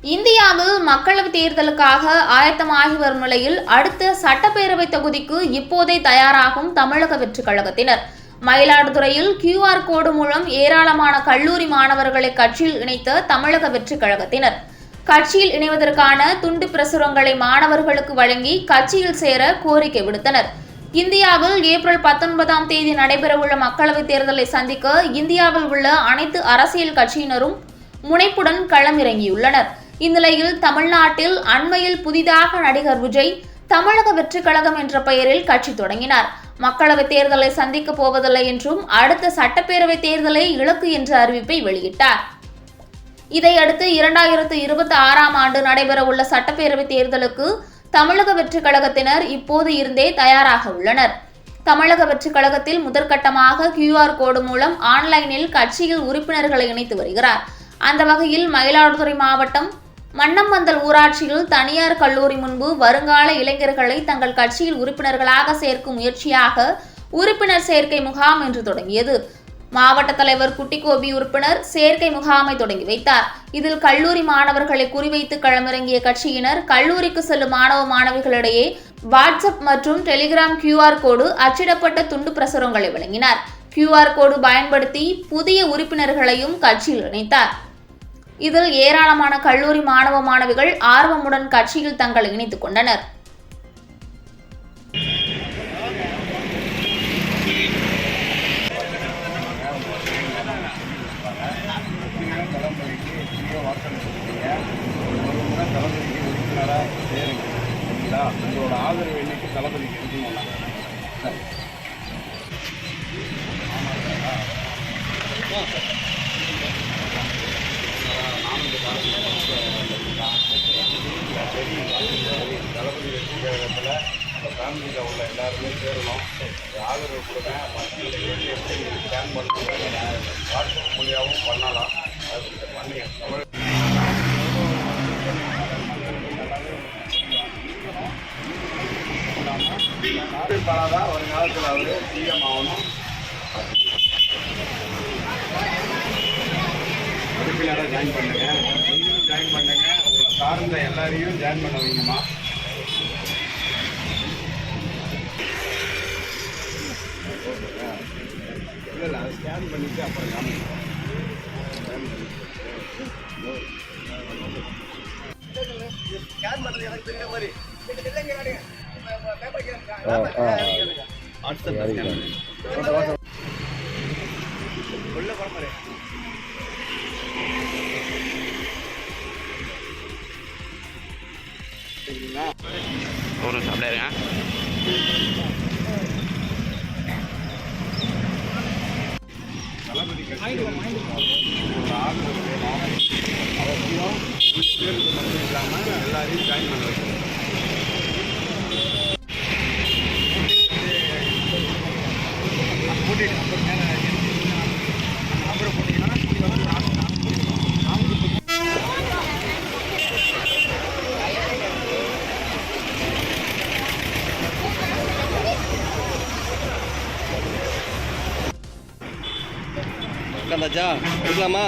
இந்தியாவில் மக்களவைத் தேர்தலுக்காக ஆயத்தமாகி வரும் நிலையில் அடுத்த சட்டப்பேரவை தொகுதிக்கு இப்போதே தயாராகும் தமிழக வெற்றிக் கழகத்தினர் மயிலாடுதுறையில் QR கோடு மூலம் ஏராளமான கல்லூரி மாணவர்களை கட்சியில் இணைத்த தமிழக வெற்றிக் கழகத்தினர் கட்சியில் இணைவதற்கான துண்டு பிரசுரங்களை மாணவர்களுக்கு வழங்கி கட்சியில் சேர கோரிக்கை விடுத்தனர். இந்தியாவில் ஏப்ரல் 19ஆம் தேதி நடைபெறவுள்ள மக்களவைத் தேர்தலை சந்திக்க இந்தியாவில் உள்ள அனைத்து அரசியல் கட்சியினரும் முனைப்புடன் களமிறங்கியுள்ளனர். இந்நிலையில் தமிழ்நாட்டில் அண்மையில் புதிதாக நடிகர் விஜய் தமிழக வெற்றிக் கழகம் என்ற பெயரில் கட்சி தொடங்கினார். மக்களவைத் தேர்தலை சந்திக்கப் போவதில்லை என்றும் அடுத்த சட்டப்பேரவைத் தேர்தலை இலக்கு என்ற அறிவிப்பை வெளியிட்டார். இதையடுத்து 2026ஆம் ஆண்டு நடைபெறவுள்ள சட்டப்பேரவைத் தேர்தலுக்கு தமிழக வெற்றிக் கழகத்தினர் இப்போது இருந்தே தயாராக உள்ளனர். தமிழக வெற்றிக் கழகத்தில் முதற்கட்டமாக QR கோடு மூலம் ஆன்லைனில் கட்சியில் உறுப்பினர்களை இணைத்து வருகிறார். அந்த வகையில் மயிலாடுதுறை மாவட்டம் மன்னம்பந்தல் ஊராட்சியில் தனியார் கல்லூரி முன்பு வருங்கால இளைஞர்களை தங்கள் கட்சியில் உறுப்பினர்களாக சேர்க்கும் முயற்சியாக உறுப்பினர் சேர்க்கை முகாம் என்று தொடங்கியது. மாவட்ட தலைவர் குட்டிகோபி உறுப்பினர் சேர்க்கை முகாமை தொடங்கி வைத்தார். இதில் கல்லூரி மாணவர்களை குறிவைத்து களமிறங்கிய கட்சியினர் கல்லூரிக்கு செல்லும் மாணவ மாணவிகளிடையே வாட்ஸ்அப் மற்றும் டெலிகிராம் QR கோடு அச்சிடப்பட்ட துண்டு பிரசுரங்களை வழங்கினார். QR கோடு பயன்படுத்தி புதிய உறுப்பினர்களையும் கட்சியில் இணைத்தார். இதில் ஏராளமான கல்லூரி மாணவ மாணவிகள் ஆர்வமுடன் கட்சியில் தங்களை இணைத்துக் கொண்டனர். உங்களோட ஆதரவு இன்னைக்கு தளபதிக்கு இருக்குங்களா? தளபதி வெற்றி கழகத்தில் ஃபேமிலியில் உள்ள எல்லாருமே சேரணும். ஆதரவு கொடுங்க. மக்களுக்கு எப்படி ஸ்கேன் பண்ணுறது வாட்ஸ்அப் மூலியாகவும் பண்ணலாம். அது பண்ணி தான் ஒரு காலத்தில் அவர் சிஎம் ஆகணும். உறுப்பினராக ஜாயின் பண்ணுங்க. நீங்களும் ஜாயின் பண்ணுங்க. உங்களை சார்ந்த எல்லாரையும் ஜாயின் பண்ண வைங்கம்மா. இல்லை அதை ஸ்கேன் பண்ணிவிட்டு அப்புறம் காமிங்க. ஸ்கேன் பண்ணுறது எனக்கு தெரிஞ்ச மாதிரி ஒரு சாப்பிடுங்க. தளபதி ஆதரவு வேணும். அவசியம் பேருக்கு மட்டும் இல்லாமல் எல்லாரையும் ஜாயின் பண்ண வைக்கணும். ராஜா இருக்கலாமா?